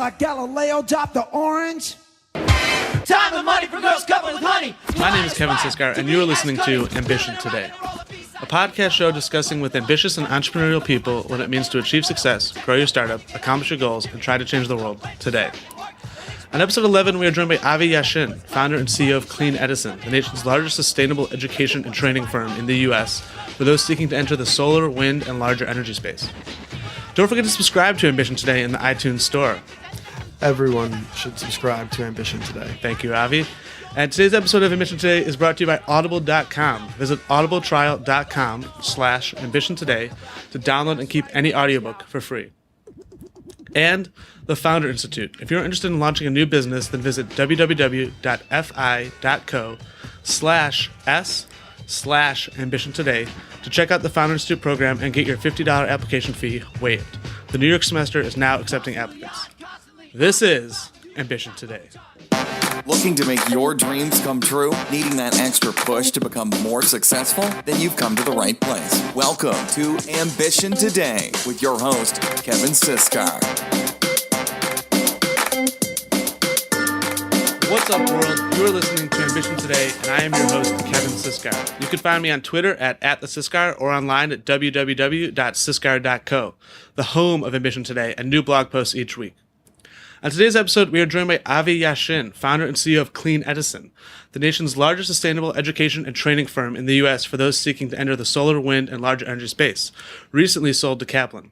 like Galileo dropped the orange. Time and money for girls covered with honey. My name is Kevin Siskar, and you're listening to Ambition Today, a podcast show discussing with ambitious and entrepreneurial people what it means to achieve success, grow your startup, accomplish your goals, and try to change the world today. On episode 11, we are joined by Avi Yashchin, founder and CEO of Clean Edison, the nation's largest sustainable education and training firm in the U.S. for those seeking to enter the solar, wind, and larger energy space. Don't forget to subscribe to Ambition Today in the iTunes store. Everyone should subscribe to Ambition Today. Thank you, Avi. And today's episode of Ambition Today is brought to you by Audible.com. Visit audibletrial.com/Ambition Today to download and keep any audiobook for free. And the Founder Institute. If you're interested in launching a new business, then visit www.fi.co/s/Ambition Today to check out the Founder Institute program and get your $50 application fee waived. The New York semester is now accepting applicants. This is Ambition Today. Looking to make your dreams come true? Needing that extra push to become more successful? Then you've come to the right place. Welcome to Ambition Today with your host, Kevin Siskar. What's up, world? You're listening to Ambition Today, and I am your host, Kevin Siskar. You can find me on Twitter at @thesiskar or online at www.siskar.co, the home of Ambition Today, and new blog posts each week. On today's episode, we are joined by Avi Yashchin, founder and CEO of Clean Edison, the nation's largest sustainable education and training firm in the U.S. for those seeking to enter the solar, wind, and larger energy space, recently sold to Kaplan.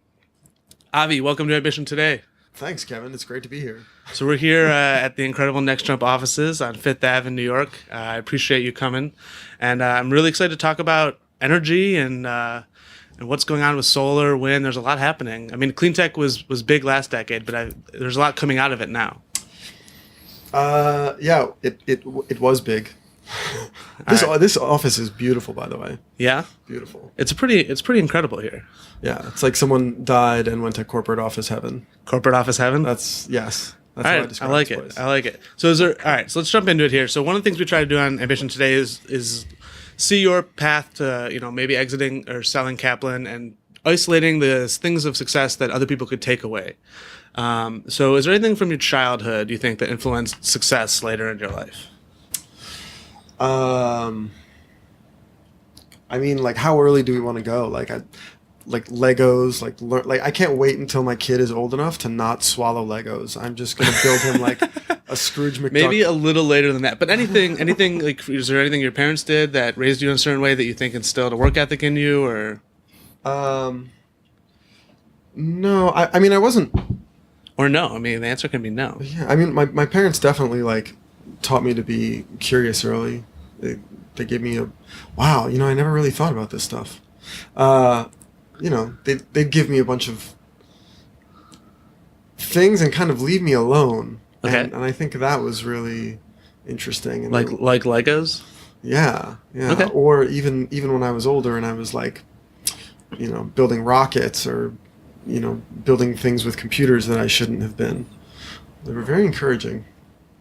Avi, welcome to Ambition Today. Thanks, Kevin. It's great to be here. So we're here at the incredible Next Jump offices on Fifth Ave in New York. I appreciate you coming, and I'm really excited to talk about energy and what's going on with solar, wind. There's a lot happening. I mean, clean tech was big last decade, but there's a lot coming out of it now. Yeah, it was big. This office is beautiful, by the way. Yeah, beautiful. It's pretty incredible here. Yeah, it's like someone died and went to corporate office heaven. Corporate office heaven. That's That's all how I right. describe I like this it. place. I like it. So all right. So let's jump into it here. So one of the things we try to do on Ambition Today is see your path to maybe exiting or selling Kaplan and isolating the things of success that other people could take away. So is there anything from your childhood you think that influenced success later in your life? I mean, like, how early do we want to go? Like Legos, I can't wait until my kid is old enough to not swallow Legos. I'm just gonna build him like a Scrooge McDuck. Maybe a little later than that. But anything like, is there anything your parents did that raised you in a certain way that you think instilled a work ethic in you, or? No, I mean, I wasn't. Or no. I mean, the answer can be no. Yeah, I mean, my parents definitely taught me to be curious early. They gave me wow, I never really thought about this stuff. They'd give me a bunch of things and kind of leave me alone. Okay. And I think that was really interesting. And like Legos? Yeah. Okay. Or even when I was older and I was building rockets or, building things with computers that I shouldn't have been. They were very encouraging.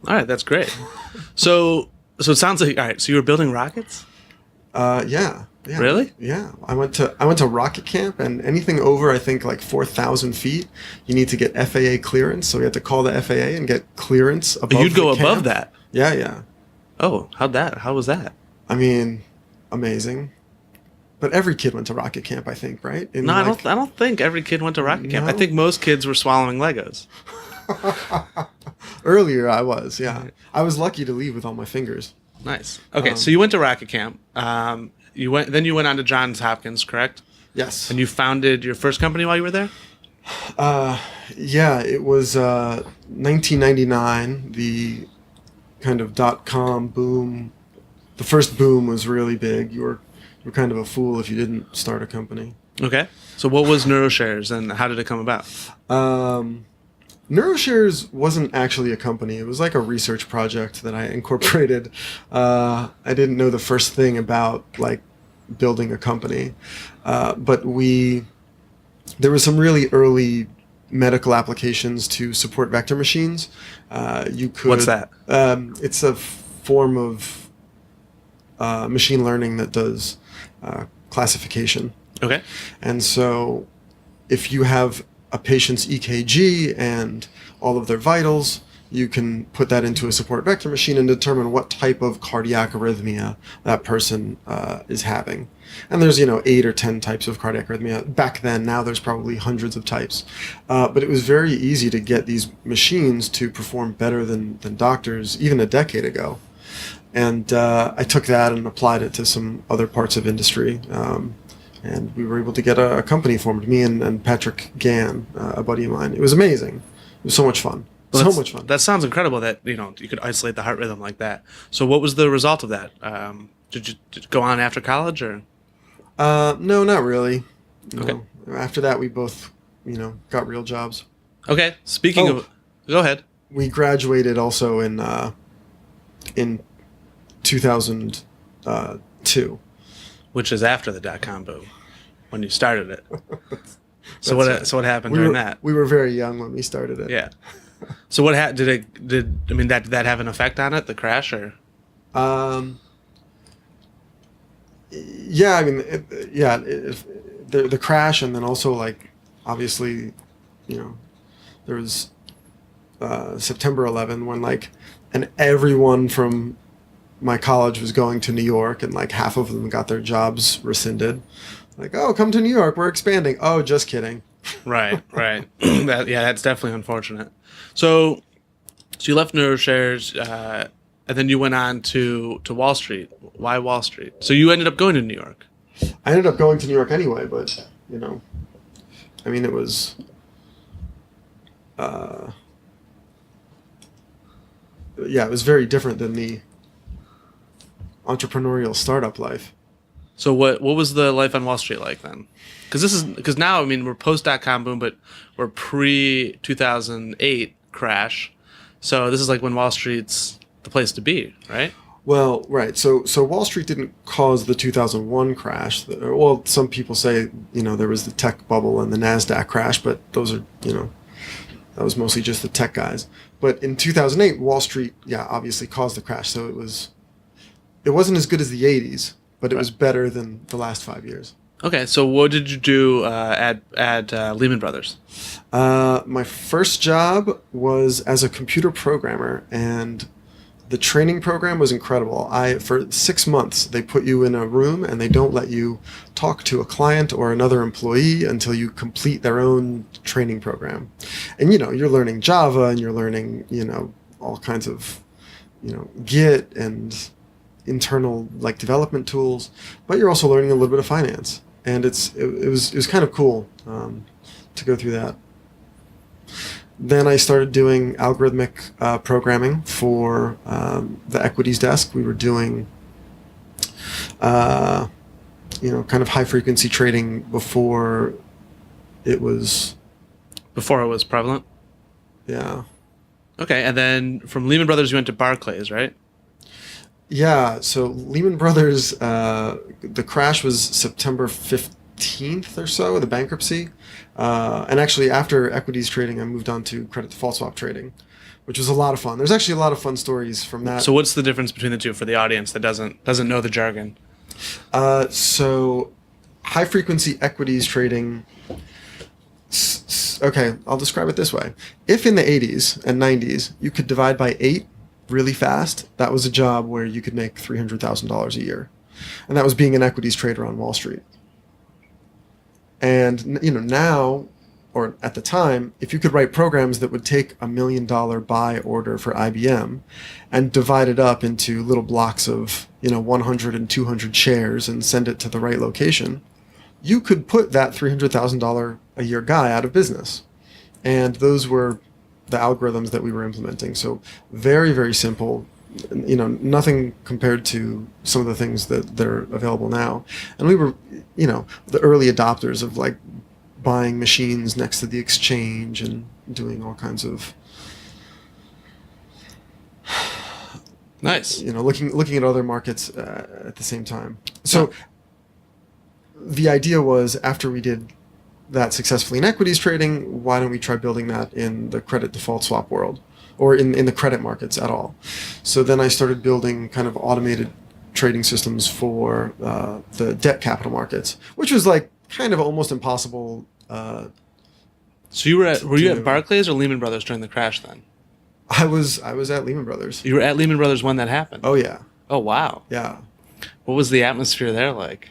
All right, that's great. So it sounds like, all right, so you were building rockets? Yeah. Really? Yeah. I went to rocket camp, and anything over, I think, 4,000 feet, you need to get FAA clearance. So we had to call the FAA and get clearance above. You'd go the camp. above that? Yeah. Oh, how was that? I mean, amazing. But every kid went to rocket camp, I think, right? I don't think every kid went to rocket camp. No? I think most kids were swallowing Legos. Earlier, I was, yeah. I was lucky to leave with all my fingers. Nice. Okay, so you went to rocket camp. You went on to Johns Hopkins, correct? Yes. And you founded your first company while you were there? Yeah, it was 1999. The kind of .com boom. The first boom was really big. You were kind of a fool if you didn't start a company. Okay. So what was NeuroShares and how did it come about? NeuroShares wasn't actually a company. It was like a research project that I incorporated. I didn't know the first thing about building a company, but there was some really early medical applications to support vector machines. What's that? It's a form of machine learning that does classification. Okay. And so if you have a patient's EKG and all of their vitals. You can put that into a support vector machine and determine what type of cardiac arrhythmia that person is having. And there's, 8 or 10 types of cardiac arrhythmia. Back then, now there's probably hundreds of types. But it was very easy to get these machines to perform better than doctors even a decade ago. And I took that and applied it to some other parts of industry. And we were able to get a company formed, me and Patrick Gann, a buddy of mine. It was amazing. It was so much fun. Well, so much fun. That sounds incredible that, you could isolate the heart rhythm like that. So what was the result of that? Did you go on after college or? No, not really. No. Okay. After that, we both, got real jobs. Okay. Speaking of, go ahead. We graduated also in 2002. Which is after the dot-com boom, when you started it. So what happened we during were, that? We were very young when we started it. Yeah. So what did that have an effect on it? The crash or? Yeah, I mean, the crash, and then also obviously, there was September 11 when and everyone from my college was going to New York, and half of them got their jobs rescinded. Oh, come to New York, we're expanding. Oh, just kidding. Right. That's definitely unfortunate. So you left NeuroShares, and then you went on to Wall Street. Why Wall Street? So you ended up going to New York. I ended up going to New York anyway, but it was it was very different than the entrepreneurial startup life. So what was the life on Wall Street like then? Because now we're post .com boom, but we're pre 2008 crash. So this is when Wall Street's the place to be, right? Well, right. So Wall Street didn't cause the 2001 crash. Well, some people say there was the tech bubble and the NASDAQ crash, but those are that was mostly just the tech guys. But in 2008, Wall Street, obviously caused the crash. So it wasn't as good as the 80s, but it was better than the last 5 years. Okay, so what did you do at Lehman Brothers? My first job was as a computer programmer, and the training program was incredible. For 6 months, they put you in a room and they don't let you talk to a client or another employee until you complete their own training program. And you're learning Java, and you're learning all kinds of Git and internal development tools, but you're also learning a little bit of finance, and it was kind of cool to go through that. Then I started doing algorithmic programming for the equities desk. We were doing kind of high frequency trading before it was prevalent. Yeah. Okay, and then from Lehman Brothers you went to Barclays, right? Yeah, so Lehman Brothers, the crash was September 15th or so, the bankruptcy. And actually, after equities trading, I moved on to credit default swap trading, which was a lot of fun. There's actually a lot of fun stories from that. So what's the difference between the two for the audience that doesn't know the jargon? So high-frequency equities trading... Okay, I'll describe it this way. If in the 80s and 90s you could divide by 8 really fast, that was a job where you could make $300,000 a year. And that was being an equities trader on Wall Street. And now, or at the time, if you could write programs that would take $1 million buy order for IBM and divide it up into little blocks of 100 and 200 shares and send it to the right location, you could put that $300,000 a year guy out of business. And those were the algorithms that we were implementing. So very, very simple, nothing compared to some of the things that are available now. And we were, the early adopters of buying machines next to the exchange and doing all kinds of nice, looking at other markets at the same time. So the idea was, after we did that successfully in equities trading, why don't we try building that in the credit default swap world, or in the credit markets at all? So then I started building kind of automated trading systems for the debt capital markets, which was kind of almost impossible So were you at Barclays or Lehman Brothers during the crash then? I was at Lehman Brothers. You were at Lehman Brothers when that happened? Oh yeah. Oh, wow. Yeah. What was the atmosphere there like?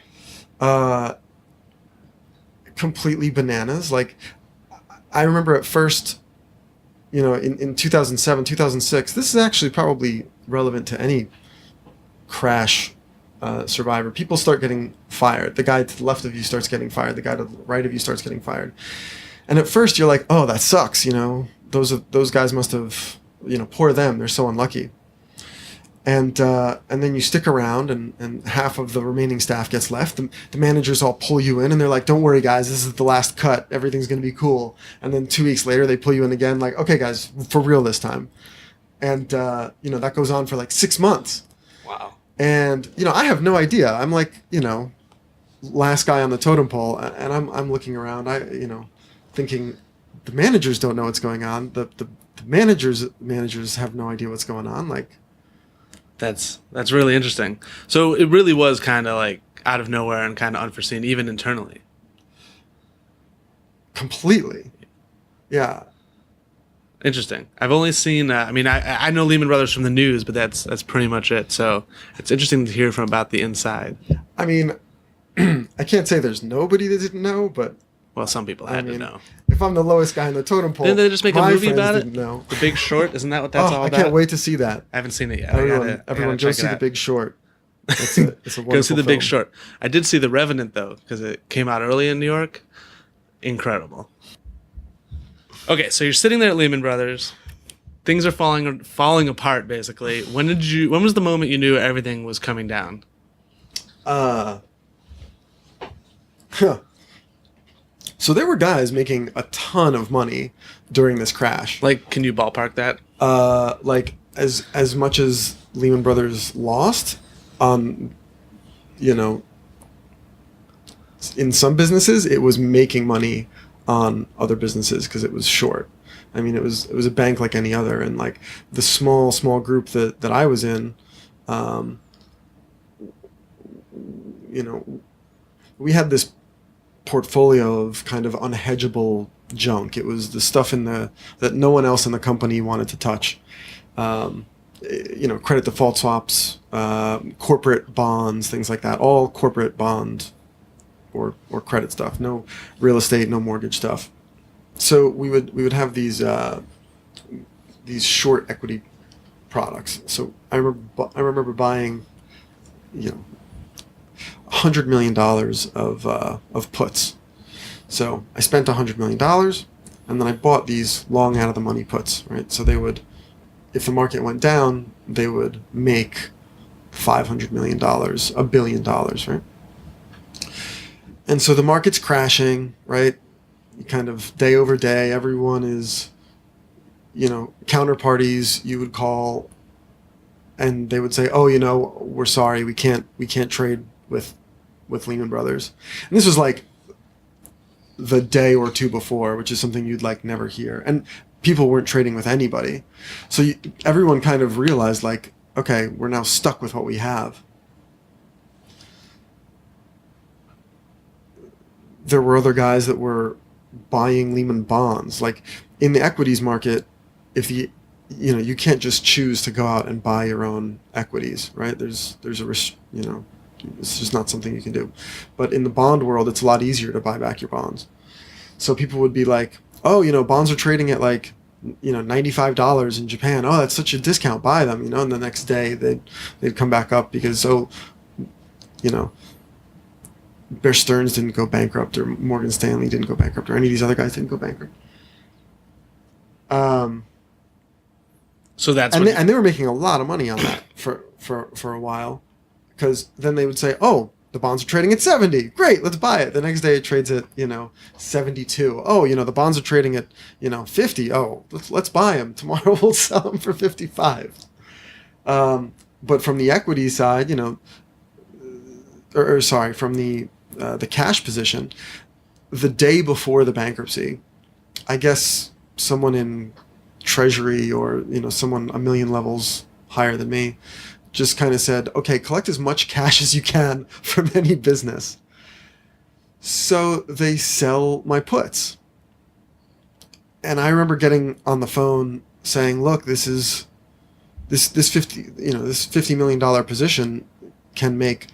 Completely bananas. Like, I remember at first, in 2007, 2006, this is actually probably relevant to any crash survivor. People start getting fired. The guy to the left of you starts getting fired. The guy to the right of you starts getting fired. And at first you're like, oh, that sucks. Those guys must have, poor them. They're so unlucky. And then you stick around and half of the remaining staff gets left. The managers all pull you in and they're like, don't worry, guys, this is the last cut. Everything's going to be cool. And then 2 weeks later, they pull you in again like, okay, guys, for real this time. And, that goes on for like 6 months. Wow. And, I have no idea. I'm like, last guy on the totem pole. And I'm looking around, thinking the managers don't know what's going on. The managers have no idea what's going on. Like, That's really interesting. So it really was kind of like out of nowhere and kind of unforeseen, even internally. Completely. Yeah. Interesting. I've only seen. I know Lehman Brothers from the news, but that's pretty much it. So it's interesting to hear from about the inside. I mean, I can't say there's nobody that didn't know, but Well, some people had to know. If I'm the lowest guy in the totem pole, didn't they just make a movie about it? Didn't know. The Big Short, isn't that what that's all I about? can't wait to see that. I haven't seen it yet. Everyone, go see The Big Short. It's a wonderful Go see The Big film. Short. I did see The Revenant though, because it came out early in New York. Incredible. Okay, so you're sitting there at Lehman Brothers. Things are falling apart basically. When was the moment you knew everything was coming down? So there were guys making a ton of money during this crash. Like, can you ballpark that? Like as much as Lehman Brothers lost, in some businesses it was making money on other businesses because it was short. I mean, it was a bank like any other, and like the small group that I was in, we had this portfolio of kind of unhedgeable junk. It was the stuff that no one else in the company wanted to touch. Credit default swaps, corporate bonds, things like that. All corporate bond or credit stuff. No real estate, no mortgage stuff. So we would have these short equity products. So I remember buying, $100 million of puts. So I spent $100 million, and then I bought these long out of the money puts. Right. So they would, if the market went down, they would make $500 million, $1 billion. Right. And so the market's crashing. Right. Kind of day over day, everyone is, counterparties you would call, and they would say, "Oh, we're sorry, we can't trade with Lehman Brothers." And this was like the day or two before, which is something you'd like never hear. And people weren't trading with anybody, so everyone kind of realized like, okay, we're now stuck with what we have. There were other guys that were buying Lehman bonds. Like in the equities market, you can't just choose to go out and buy your own equities, right? There's a risk, it's just not something you can do. But in the bond world, it's a lot easier to buy back your bonds. So people would be like, oh, bonds are trading at like, $95 in Japan. Oh, that's such a discount. Buy them, and the next day they'd come back up because, Bear Stearns didn't go bankrupt, or Morgan Stanley didn't go bankrupt, or any of these other guys didn't go bankrupt. So that's and they were making a lot of money on that for a while, because then they would say, "Oh, the bonds are trading at 70. Great, let's buy it." The next day it trades at 72. Oh, the bonds are trading at 50. Oh, let's buy them tomorrow. We'll sell them for 55. But from the equity side, from the cash position, the day before the bankruptcy, I guess someone in Treasury or someone a million levels higher than me just kind of said, okay, collect as much cash as you can from any business. So they sell my puts. And I remember getting on the phone saying, look, this $50 million position can make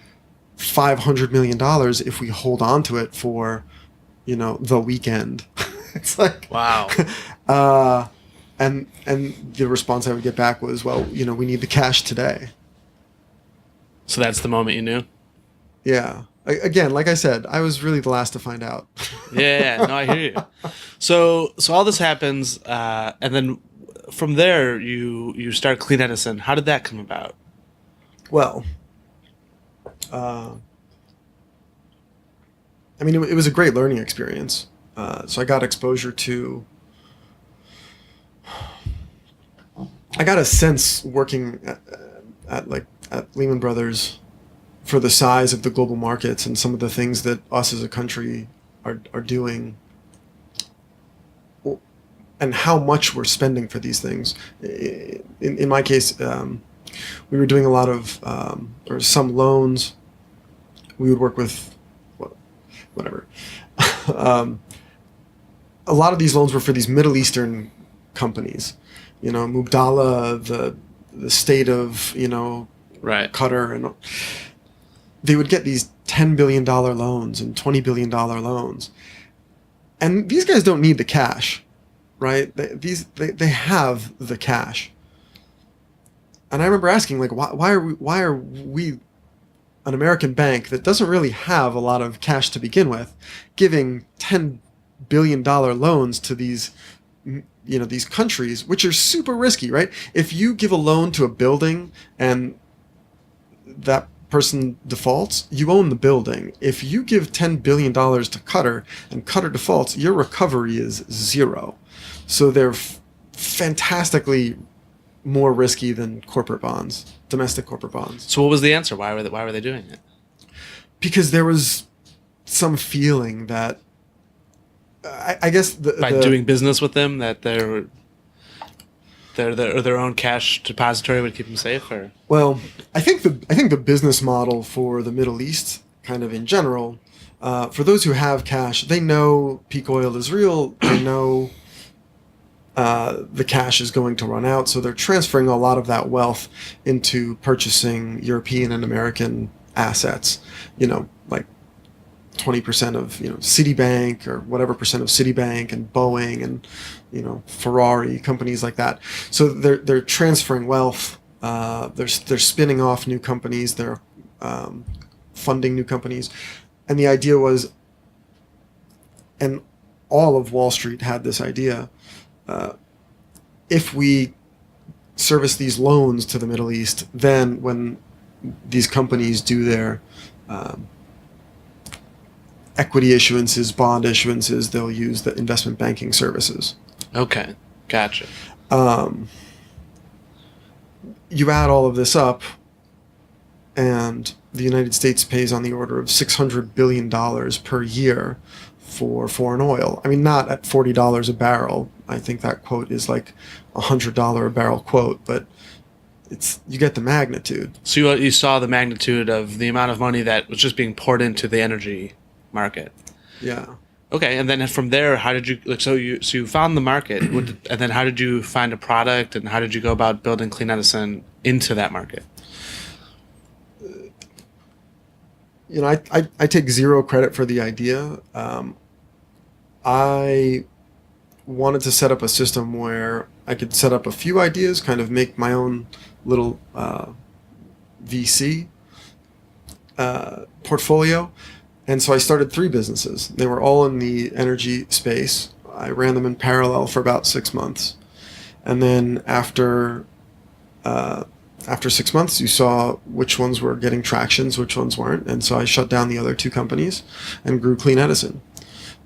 $500 million if we hold on to it for, the weekend. It's like, Wow. And the response I would get back was, well, we need the cash today. So that's the moment you knew? Yeah. Again, like I said, I was really the last to find out. Yeah, no, I hear you. So all this happens, and then from there you start Clean Edison. How did that come about? Well, it was a great learning experience. So I got exposure to. I got a sense working at Lehman Brothers for the size of the global markets and some of the things that us as a country are doing, and how much we're spending for these things. In my case, we were doing a lot of or some loans. We would work with whatever. A lot of these loans were for these Middle Eastern companies. Mubdala, the state of, Right. Qatar, and they would get these $10 billion loans and $20 billion loans. And these guys don't need the cash, right? They have the cash. And I remember asking, why are we an American bank that doesn't really have a lot of cash to begin with, giving $10 billion loans to these countries, which are super risky, right? If you give a loan to a building and that person defaults, you own the building. If you give $10 billion to Qatar and Qatar defaults, your recovery is zero. So they're fantastically more risky than corporate bonds, domestic corporate bonds. So what was the answer? Why were they doing it? Because there was some feeling that I guess by doing business with them, that their own cash depository would keep them safe, or? Well, I think the business model for the Middle East, kind of in general, for those who have cash, they know peak oil is real. They know the cash is going to run out, so they're transferring a lot of that wealth into purchasing European and American assets. Like 20% of Citibank, or whatever percent of Citibank, and Boeing, and Ferrari, companies like that. So they're transferring wealth. They're spinning off new companies. They're funding new companies, and the idea was, and all of Wall Street had this idea. If we service these loans to the Middle East, then when these companies do their equity issuances, bond issuances, they'll use the investment banking services. Okay, gotcha. You add all of this up, and the United States pays on the order of $600 billion per year for foreign oil. Not at $40 a barrel. I think that quote is like $100 a barrel quote, but you get the magnitude. So you saw the magnitude of the amount of money that was just being poured into the energy market. Yeah. Okay, and then from there, how did you so you found the market, and then how did you find a product, and how did you go about building Clean Edison into that market? I take zero credit for the idea. I wanted to set up a system where I could set up a few ideas, kind of make my own little VC portfolio. And so I started 3 businesses. They were all in the energy space. I ran them in parallel for about 6 months. And then after 6 months, you saw which ones were getting tractions, which ones weren't. And so I shut down the other 2 companies and grew Clean Edison.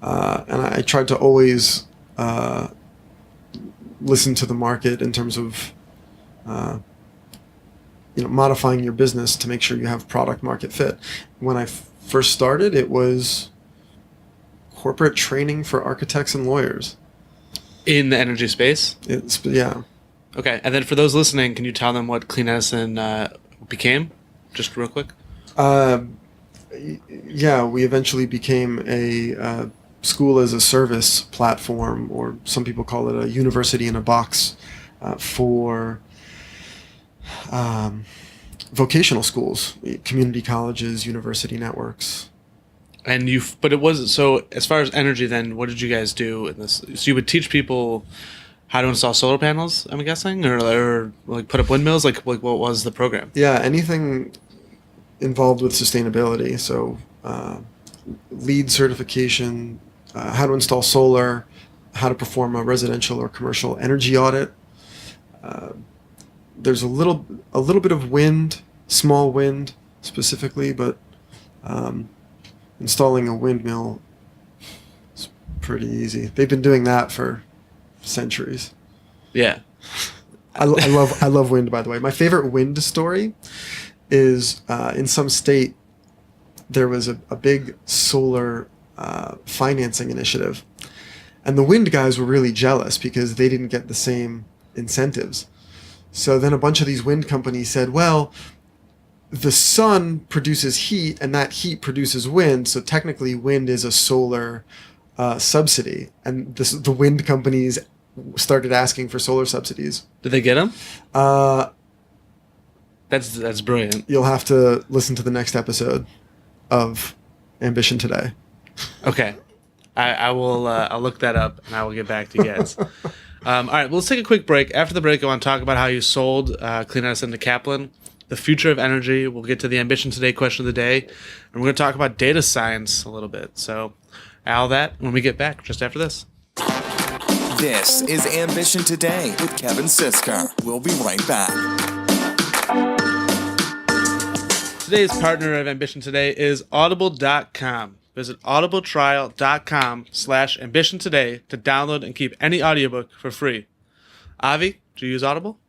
And I tried to always listen to the market in terms of modifying your business to make sure you have product market fit. When I first started, it was corporate training for architects and lawyers. In the energy space? Yeah. Okay, and then for those listening, can you tell them what Clean Edison became? Just real quick. Yeah, we eventually became a school as a service platform, or some people call it a university in a box, for vocational schools, community colleges, university networks. And but it wasn't, so as far as energy then, what did you guys do in this? So you would teach people how to install solar panels, I'm guessing, or like put up windmills? Like what was the program? Yeah, anything involved with sustainability. So LEED certification, how to install solar, how to perform a residential or commercial energy audit. There's a little bit of wind, small wind specifically, but installing a windmill is pretty easy. They've been doing that for centuries. Yeah. I love wind, by the way. My favorite wind story is in some state there was a big solar financing initiative, and the wind guys were really jealous because they didn't get the same incentives. So then a bunch of these wind companies said, well, the sun produces heat and that heat produces wind, so technically wind is a solar subsidy. And the wind companies started asking for solar subsidies. Did they get them? That's brilliant. You'll have to listen to the next episode of Ambition Today. Okay. I will I'll look that up and I will get back to you guys. All right, well, let's take a quick break. After the break, I want to talk about how you sold Clean Edison to Kaplan, the future of energy. We'll get to the Ambition Today question of the day, and we're going to talk about data science a little bit. So all that when we get back just after this. This is Ambition Today with Kevin Siskar. We'll be right back. Today's partner of Ambition Today is Audible.com. Visit audibletrial.com/ambition today to download and keep any audiobook for free. Avi, do you use Audible?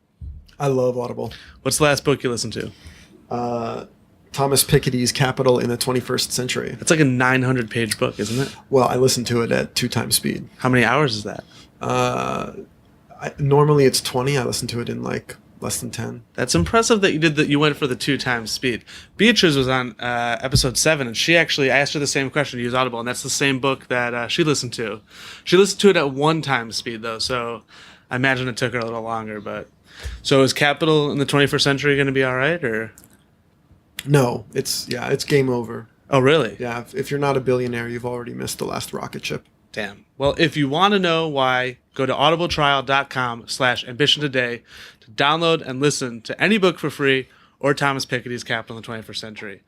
I love Audible. What's the last book you listened to? Thomas Piketty's Capital in the 21st Century. It's like a 900-page book, isn't it? Well, I listened to it at 2 times speed. How many hours is that? Normally it's 20. I listened to it in like less than 10. That's impressive that you did that. You went for the 2 times speed. Beatrice was on episode 7, and I asked her the same question to use Audible, and that's the same book that she listened to. She listened to it at 1 time speed though, so I imagine it took her a little longer. But so is Capital in the 21st Century going to be all right, or? No, it's game over. Oh, really? Yeah, if you're not a billionaire, you've already missed the last rocket ship. Damn. Well, if you want to know why, go to audibletrial.com/ambition today to download and listen to any book for free or Thomas Piketty's Capital in the 21st Century.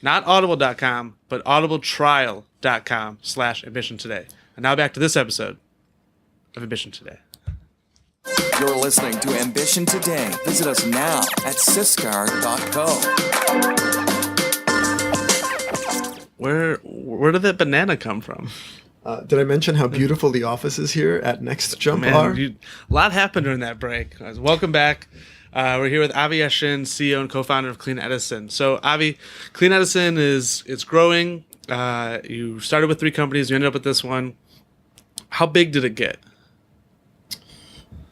Not audible.com, but audibletrial.com/ambition today. And now back to this episode of Ambition Today. You're listening to Ambition Today. Visit us now at siskar.co. Where did that banana come from? Did I mention how beautiful the offices here at Next Jump are? A lot happened during that break. Welcome back. We're here with Avi Yashchin, CEO and co-founder of Clean Edison. So, Avi, Clean Edison it's growing. You started with 3 companies. You ended up with this one. How big did it get?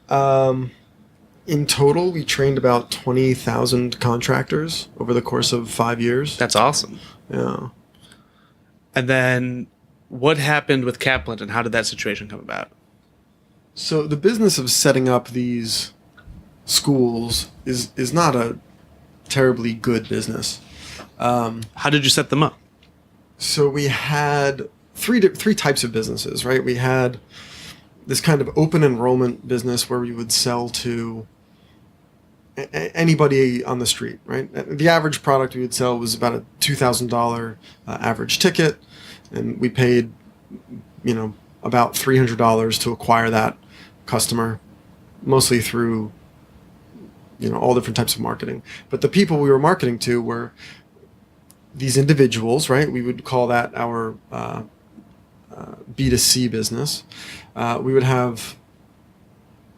In total, we trained about 20,000 contractors over the course of 5 years. That's awesome. Yeah. And then what happened with Kaplan and how did that situation come about? So the business of setting up these schools is not a terribly good business. How did you set them up? So we had three types of businesses, right? We had this kind of open enrollment business where we would sell to anybody on the street, right? The average product we would sell was about a $2,000 average ticket, and we paid, about $300 to acquire that customer, mostly through, all different types of marketing. But the people we were marketing to were these individuals, right? We would call that our B2C business. We would have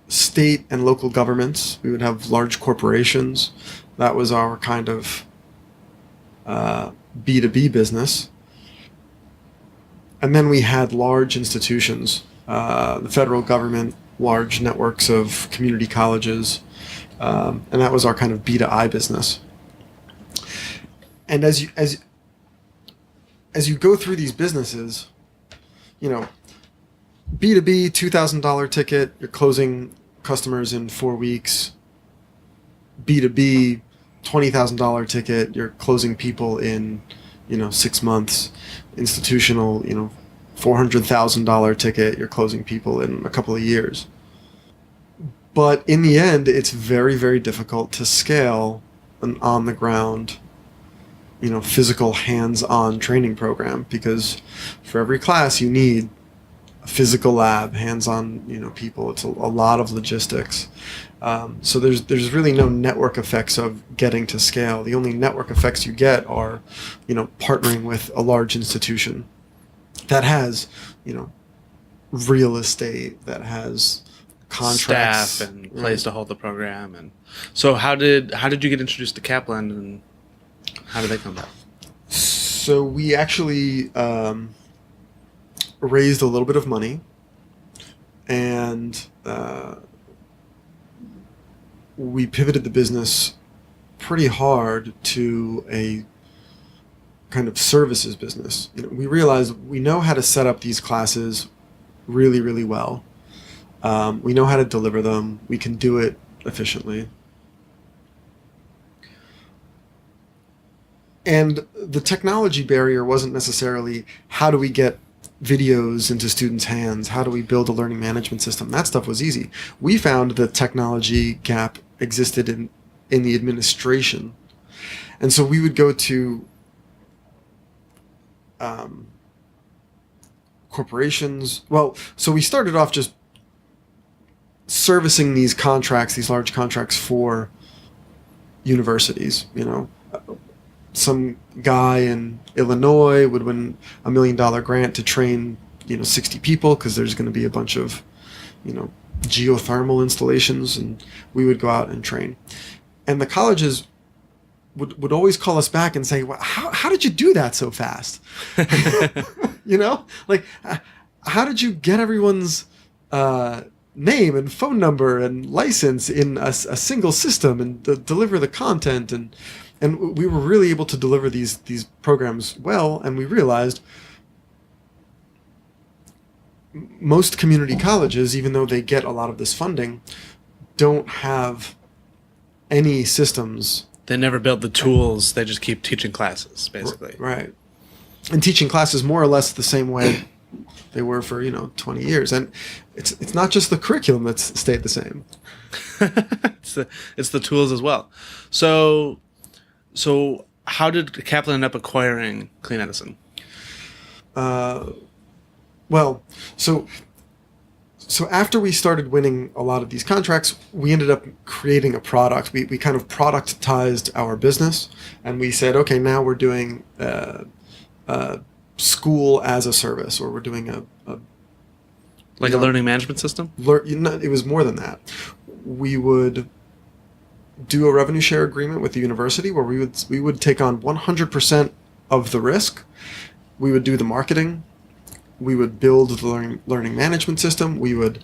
state and local governments. We would have large corporations. That was our kind of B2B business. And then we had large institutions, the federal government, large networks of community colleges, and that was our kind of B2I business. And as you go through these businesses, B2B, $2,000 ticket, you're closing customers in 4 weeks. B2B, $20,000 ticket, you're closing people in, 6 months. Institutional, $400,000 ticket, you're closing people in a couple of years. But in the end, it's very, very difficult to scale an on-the-ground, physical hands-on training program, because for every class you need a physical lab, hands-on, people. It's a lot of logistics. So there's really no network effects of getting to scale. The only network effects you get are, partnering with a large institution that has, real estate, that has contracts, staff, and place to hold the program. And so how did you get introduced to Kaplan, and how did they come about? So we actually raised a little bit of money, and we pivoted the business pretty hard to a kind of services business. We realized we know how to set up these classes really, really well. We know how to deliver them. We can do it efficiently. And the technology barrier wasn't necessarily how do we get videos into students' hands? How do we build a learning management system? That stuff was easy. We found the technology gap existed in the administration. And so we would go to corporations. Well, so we started off just servicing these contracts, these large contracts for universities. Some guy in Illinois would win $1 million grant to train, 60 people, because there's going to be a bunch of, geothermal installations, and we would go out and train. And the colleges would always call us back and say, well, how did you do that so fast? Like, how did you get everyone's name and phone number and license in a single system and deliver the content? And we were really able to deliver these programs well, and we realized most community colleges, even though they get a lot of this funding, don't have any systems. They never build the tools. They just keep teaching classes, basically. Right. And teaching classes more or less the same way they were for, 20 years. And it's not just the curriculum that's stayed the same. It's the tools as well. So how did Kaplan end up acquiring Clean Edison? Well, so after we started winning a lot of these contracts, we ended up creating a product. We kind of productized our business, and we said, okay, now we're doing school as a service, or we're doing a learning management system? It was more than that. We would do a revenue share agreement with the university where we would take on 100% of the risk. We would do the marketing. We would build the learning management system. We would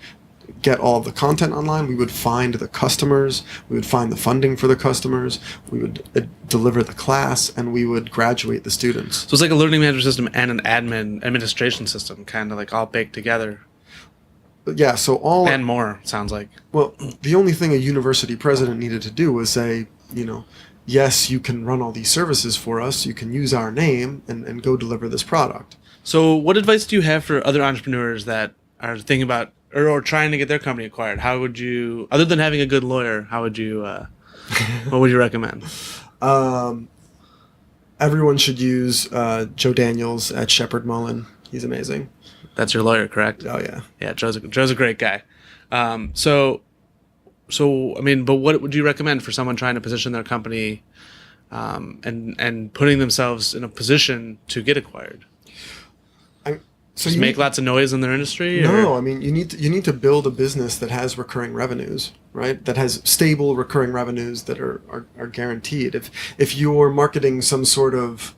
get all of the content online. We would find the customers. We would find the funding for the customers. We would deliver the class, and we would graduate the students. So it's like a learning management system and an administration system, kind of like all baked together. Yeah, so all... And more, sounds like. Well, the only thing a university president needed to do was say, yes, you can run all these services for us. You can use our name and go deliver this product. So what advice do you have for other entrepreneurs that are thinking about or trying to get their company acquired? How would you, other than having a good lawyer, how would you, what would you recommend? Everyone should use Joe Daniels at Shepherd Mullen. He's amazing. That's your lawyer, correct? Oh, yeah. Yeah, Joe's a great guy. So I mean, but what would you recommend for someone trying to position their company and putting themselves in a position to get acquired? So just make lots of noise in their industry? No, or? I mean, you need to build a business that has recurring revenues, right? That has stable recurring revenues that are guaranteed. If you're marketing some sort of,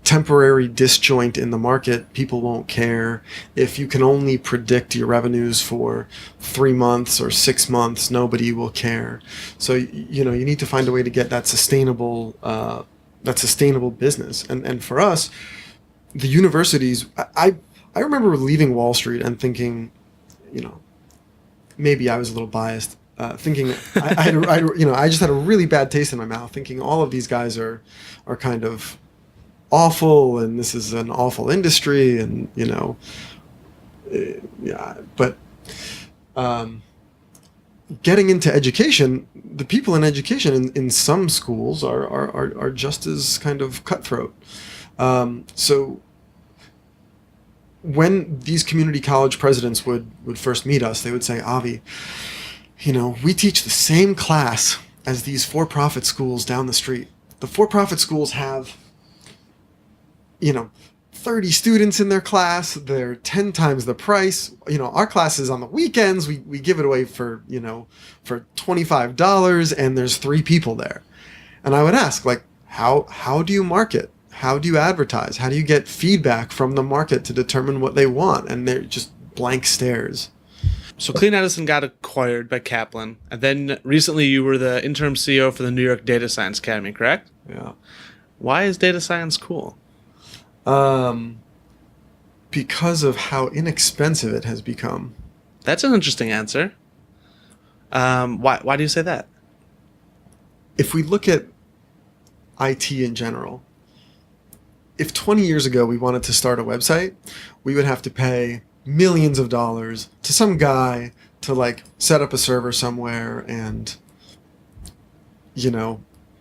temporary disjoint in the market, people won't care. If you can only predict your revenues for 3 months or 6 months, nobody will care. So, you need to find a way to get that sustainable that sustainable business. And for us, the universities, I remember leaving Wall Street and thinking, maybe I was a little biased, thinking I just had a really bad taste in my mouth, thinking all of these guys are kind of awful, and this is an awful industry, and but getting into education, the people in education in some schools are just as kind of cutthroat. So when these community college presidents would first meet us, they would say, Avi, we teach the same class as these for-profit schools down the street. The for-profit schools have, 30 students in their class. They're 10 times the price. Our class is on the weekends. We give it away for $25, and there's 3 people there. And I would ask, how do you market? How do you advertise? How do you get feedback from the market to determine what they want? And they're just blank stares. So Clean Edison got acquired by Kaplan, and then recently you were the interim CEO for the New York Data Science Academy, correct? Yeah. Why is data science cool? Because of how inexpensive it has become. That's an interesting answer. Why do you say that? If we look at IT in general, if 20 years ago we wanted to start a website, we would have to pay millions of dollars to some guy to set up a server somewhere and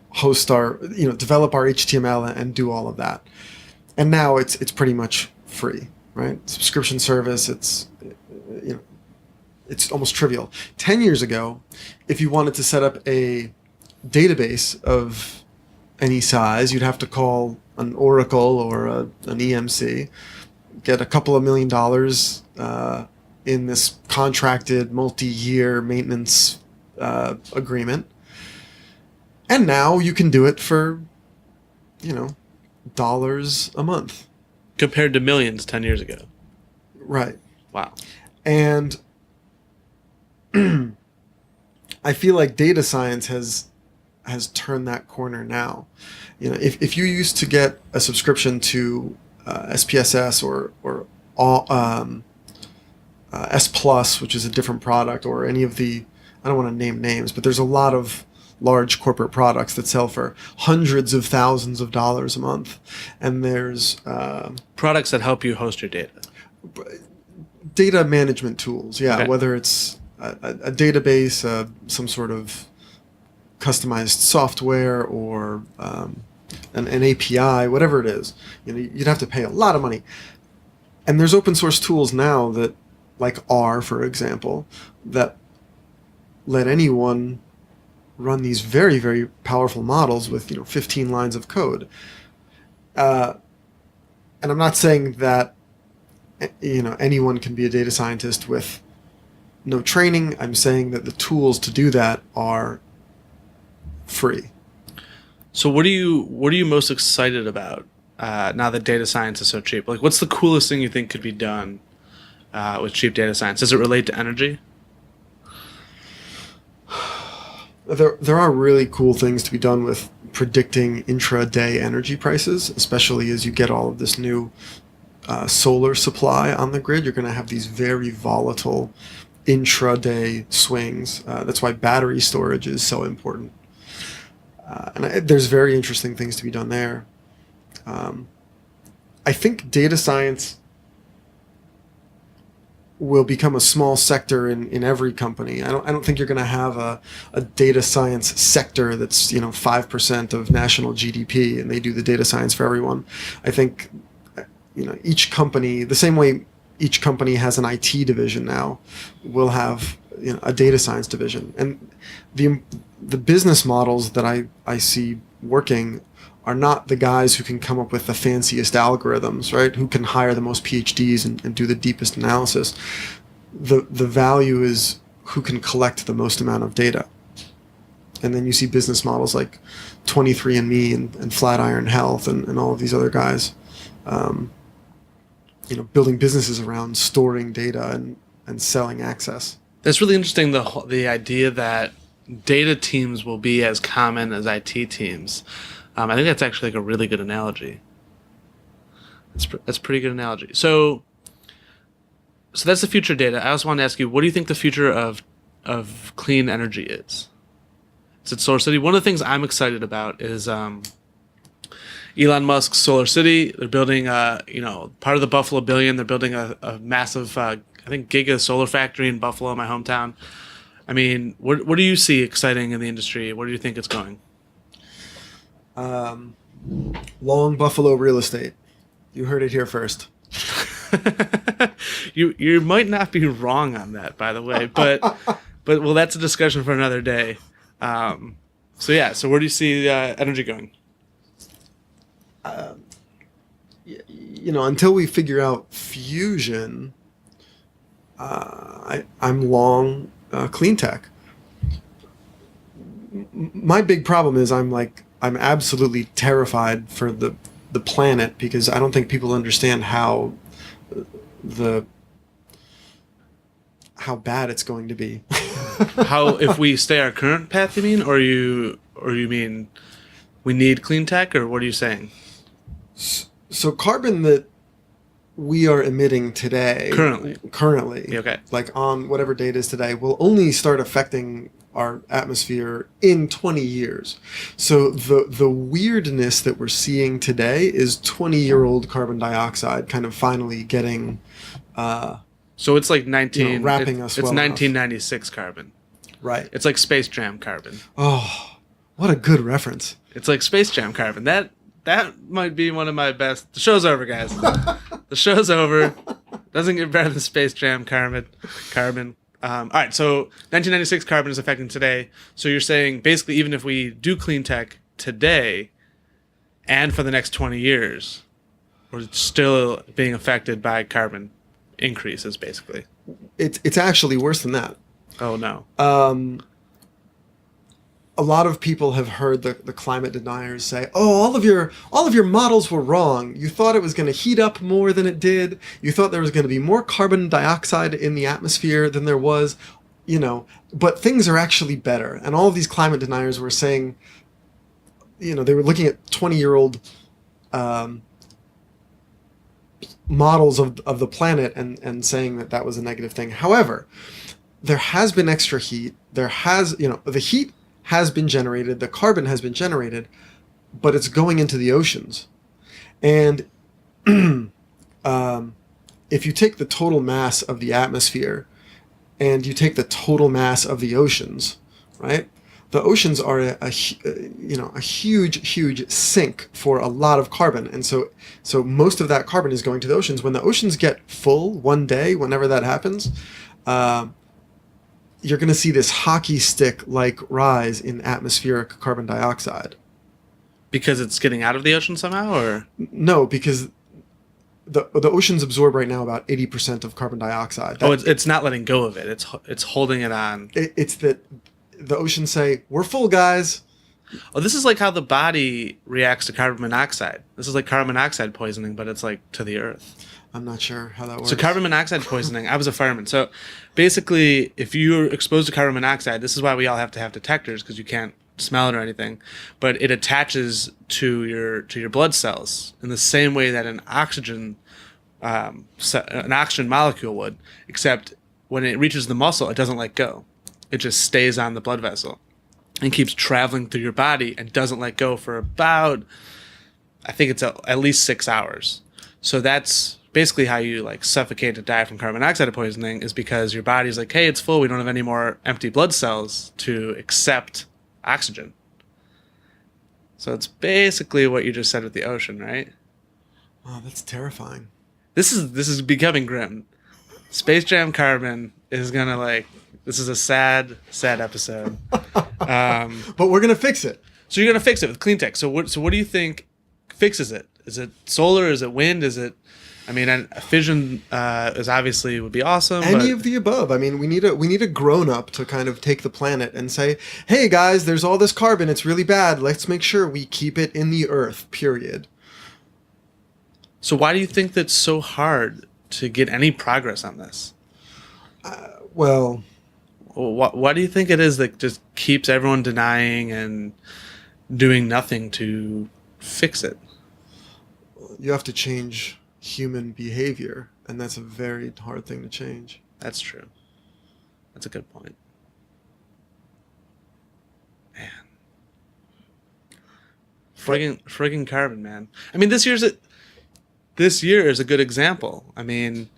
host our develop our HTML and do all of that. And now it's pretty much free, right? Subscription service, it's almost trivial. 10 years ago, if you wanted to set up a database of any size, you'd have to call an Oracle or an EMC, get a couple of $1 million in this contracted multi-year maintenance agreement. And now you can do it for, dollars a month. Compared to millions 10 years ago. Right. Wow. And I feel like data science has turned that corner now. If you used to get a subscription to SPSS or S Plus, which is a different product, or any of the, I don't want to name names, but there's a lot of large corporate products that sell for hundreds of thousands of dollars a month. And there's products that help you host your data. Data management tools, yeah. Okay. Whether it's a database, some sort of customized software, or an API, whatever it is, you'd have to pay a lot of money. And there's open source tools now that, like R, for example, that let anyone run these very, very powerful models with 15 lines of code. And I'm not saying that anyone can be a data scientist with no training. I'm saying that the tools to do that are free. So what are you most excited about now that data science is so cheap? What's the coolest thing you think could be done with cheap data science? Does it relate to energy? There are really cool things to be done with predicting intraday energy prices, especially as you get all of this new solar supply on the grid. You're going to have these very volatile intraday swings. That's why battery storage is so important. And there's very interesting things to be done there. I think data science will become a small sector in every company. I don't think you're going to have a data science sector that's 5% of national GDP and they do the data science for everyone. I think each company, the same way each company has an IT division now, will have a data science division. And the business models that I see working are not the guys who can come up with the fanciest algorithms, right? Who can hire the most PhDs and do the deepest analysis. The value is who can collect the most amount of data. And then you see business models like 23andMe and Flatiron Health and all of these other guys, building businesses around storing data and selling access. That's really interesting, the idea that data teams will be as common as IT teams. I think that's actually like a really good analogy. That's a pretty good analogy. So that's the future data. I also want to ask you, what do you think the future of clean energy is? Is it Solar City? One of the things I'm excited about is Elon Musk's Solar City. They're building, part of the Buffalo Billion. They're building a massive, I think, giga solar factory in Buffalo, my hometown. I mean, what do you see exciting in the industry? Where do you think it's going? Long Buffalo real estate. You heard it here first. You might not be wrong on that, by the way, but well, that's a discussion for another day. So where do you see energy going? Until we figure out fusion, I'm long clean tech. My big problem is I'm absolutely terrified for the planet, because I don't think people understand how bad it's going to be. How, if we stay our current path, you mean, or you mean we need clean tech, or what are you saying? So carbon that we are emitting today, currently, okay, like on whatever date is today, will only start affecting our atmosphere in 20 years. So the weirdness that we're seeing today is 20-year-old carbon dioxide kind of finally getting so it's like wrapping us. It's well 1996 enough. Carbon. Right. It's like Space Jam carbon. Oh, what a good reference. It's like Space Jam carbon. That might be one of my best. The show's over, guys. The show's over. Doesn't get better than Space Jam carbon. All right, so 1996 carbon is affecting today. So you're saying basically even if we do clean tech today and for the next 20 years, we're still being affected by carbon increases, basically. It's actually worse than that. Oh, no. A lot of people have heard the climate deniers say, "Oh, all of your models were wrong. You thought it was going to heat up more than it did. You thought there was going to be more carbon dioxide in the atmosphere than there was, but things are actually better." And all of these climate deniers were saying, they were looking at 20-year-old models of the planet and saying that was a negative thing. However, there has been extra heat. There has, the heat has been generated, the carbon has been generated, but it's going into the oceans. And if you take the total mass of the atmosphere and you take the total mass of the oceans, right? The oceans are a huge sink for a lot of carbon. And so most of that carbon is going to the oceans. When the oceans get full one day, whenever that happens, you're going to see this hockey stick-like rise in atmospheric carbon dioxide. Because it's getting out of the ocean somehow, or? No, because the oceans absorb right now about 80% of carbon dioxide. It's not letting go of it. It's holding it on. It's that the oceans say, "We're full, guys." Oh, this is like how the body reacts to carbon monoxide. This is like carbon monoxide poisoning, but it's like to the earth. I'm not sure how that works. So carbon monoxide poisoning, I was a fireman. So basically, if you're exposed to carbon monoxide, this is why we all have to have detectors, because you can't smell it or anything, but it attaches to your blood cells in the same way that an oxygen molecule would, except when it reaches the muscle, it doesn't let go. It just stays on the blood vessel and keeps traveling through your body and doesn't let go for about, I think it's at least 6 hours. So that's basically how you suffocate and die from carbon monoxide poisoning, is because your body's like, hey, it's full. We don't have any more empty blood cells to accept oxygen. So it's basically what you just said with the ocean, right? Oh, that's terrifying. This is becoming grim. Space Jam carbon is gonna this is a sad episode. But we're gonna fix it. So you're gonna fix it with clean tech. So what do you think fixes it? Is it solar? Is it wind? Is it? I mean, fission is obviously would be awesome. Any of the above. I mean, we need a grown up to kind of take the planet and say, "Hey guys, there's all this carbon. It's really bad. Let's make sure we keep it in the earth." Period. So why do you think that's so hard to get any progress on this? Well, what do you think it is that just keeps everyone denying and doing nothing to fix it. You have to change human behavior, and that's a very hard thing to change. That's true. That's a good point. Man. Friggin' carbon, man. I mean, this year is a good example. I mean,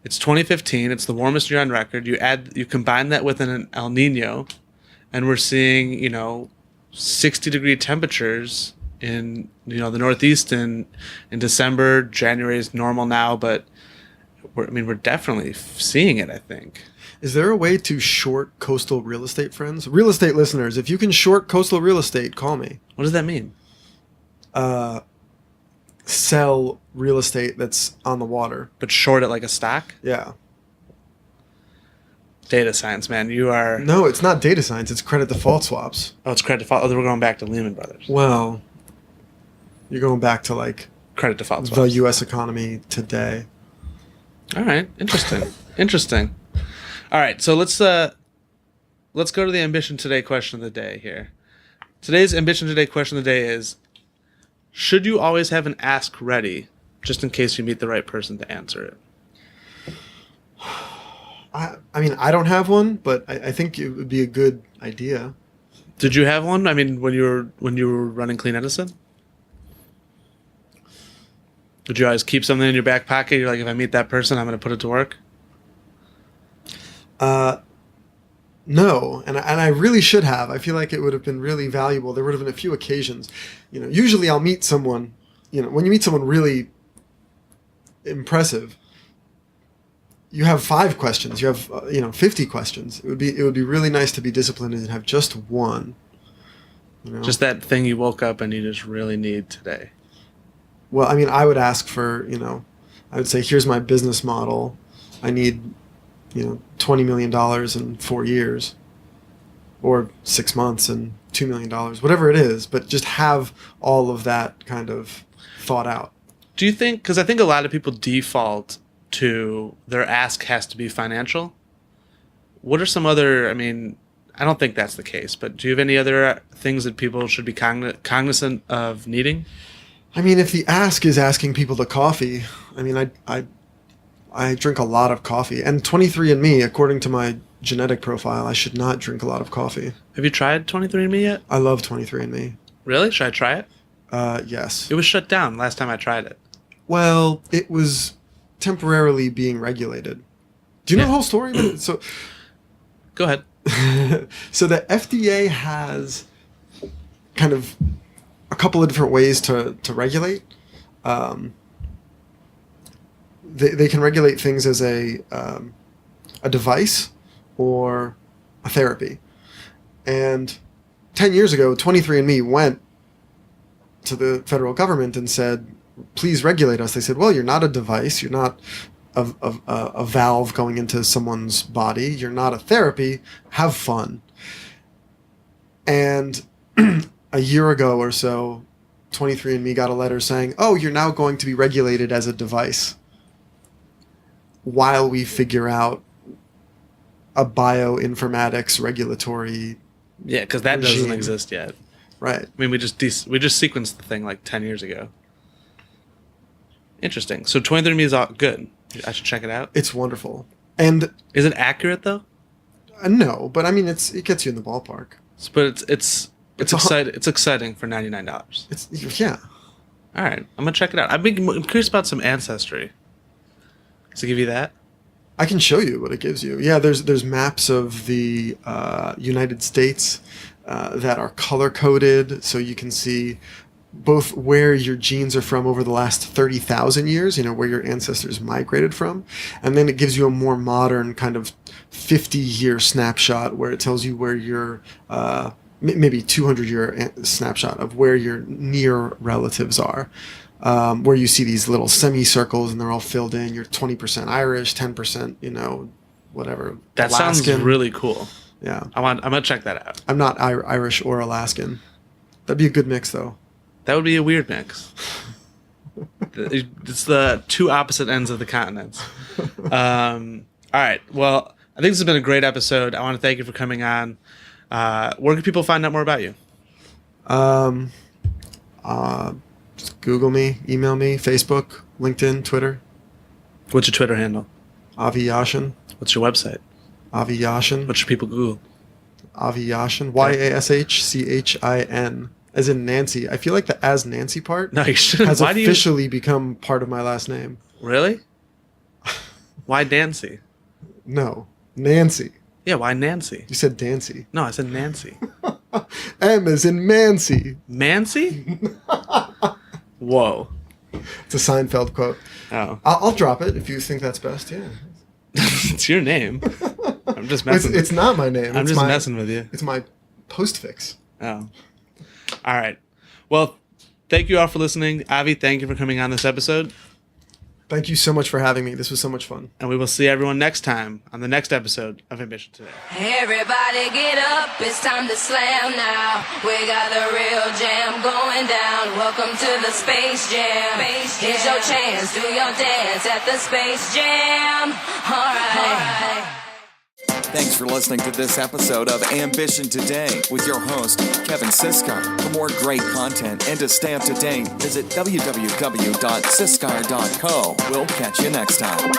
it's 2015. It's the warmest year on record. You combine that with an El Nino, and we're seeing 60-degree temperatures in the Northeast in December. January is normal now, but we're definitely seeing it, I think. Is there a way to short coastal real estate, friends? Real estate listeners, if you can short coastal real estate, call me. What does that mean? Sell real estate that's on the water. But short it like a stock? Yeah. Data science, man. You are... No, it's not data science. It's credit default swaps. Oh, it's credit default. Oh, we're going back to Lehman Brothers. Well, you're going back to like credit default swaps. The U.S. economy today. All right. Interesting. Interesting. All right. So let's go to the Ambition Today question of the day here. Today's Ambition Today question of the day is, should you always have an ask ready just in case you meet the right person to answer it? I mean, I don't have one, but I think it would be a good idea. Did you have one? I mean, when you were running Clean Edison? Would you always keep something in your back pocket? You're like, if I meet that person, I'm going to put it to work? No, and I really should have. I feel like it would have been really valuable. There would have been a few occasions. Usually I'll meet someone, when you meet someone really impressive, you have 5 questions. You have 50 questions. It would be really nice to be disciplined and have just one. Just that thing you woke up and you just really need today. Well, I mean, I would ask for, I would say, here's my business model. I need, $20 million in 4 years, or 6 months and $2 million, whatever it is. But just have all of that kind of thought out. Do you think? Because I think a lot of people default to their ask has to be financial. What are some other, I mean, I don't think that's the case, but do you have any other things that people should be cognizant of needing? I mean, if the ask is asking people to coffee, I mean, I drink a lot of coffee. And 23andMe, according to my genetic profile, I should not drink a lot of coffee. Have you tried 23andMe yet? I love 23andMe. Really? Should I try it? Yes. It was shut down last time I tried it. Well, it was temporarily being regulated. Do you know the whole story? So, go ahead. So the FDA has kind of a couple of different ways to regulate. They can regulate things as a device or a therapy. And 10 years ago, 23andMe went to the federal government and said, please regulate us. They said, well, you're not a device. You're not a valve going into someone's body. You're not a therapy. Have fun. And a year ago or so, 23andMe got a letter saying, oh, you're now going to be regulated as a device while we figure out a bioinformatics regulatory Yeah, because that regime. doesn't exist yet. Right. I mean, we just sequenced the thing like 10 years ago. Interesting. So 23andMe is good. I should check it out. It's wonderful. And is it accurate though? No, but I mean, it gets you in the ballpark. But it's exciting. It's exciting for $99. It's yeah. All right, I'm gonna check it out. I'm curious about some ancestry. Does it give you that? I can show you what it gives you. Yeah, there's maps of the United States that are color coded, so you can see both where your genes are from over the last 30,000 years, where your ancestors migrated from, and then it gives you a more modern kind of 50-year snapshot where it tells you where your maybe 200-year snapshot of where your near relatives are. Where you see these little semicircles and they're all filled in. You're 20% Irish, 10%, whatever. That Alaskan. Sounds really cool. Yeah. I'm gonna check that out. I'm not Irish or Alaskan. That'd be a good mix, though. That would be a weird mix. It's the two opposite ends of the continents. All right. Well, I think this has been a great episode. I want to thank you for coming on. Where can people find out more about you? Just Google me, email me, Facebook, LinkedIn, Twitter. What's your Twitter handle? Avi Yashchin. What's your website? Avi Yashchin. What should people Google? Avi Yashchin. Yashchin. As in Nancy. I feel like the as Nancy part No, you shouldn't. has Why do you... officially become part of my last name. Really? Why Nancy? No. Nancy. Yeah, why Nancy? You said Dancy. No, I said Nancy. M as in Mancy. Mancy? Whoa. It's a Seinfeld quote. Oh. I'll drop it if you think that's best, yeah. It's your name. I'm just messing. It's not my name. I'm just messing with you. It's my postfix. Oh. All right. Well, thank you all for listening. Avi, thank you for coming on this episode. Thank you so much for having me. This was so much fun. And we will see everyone next time on the next episode of Ambition Today. Everybody get up, it's time to slam now. We got the real jam going down. Welcome to the Space Jam. Here's your chance, do your dance at the Space Jam. All right. Thanks for listening to this episode of Ambition Today with your host, Kevin Siskar. For more great content and to stay up to date, visit www.siskar.co. We'll catch you next time.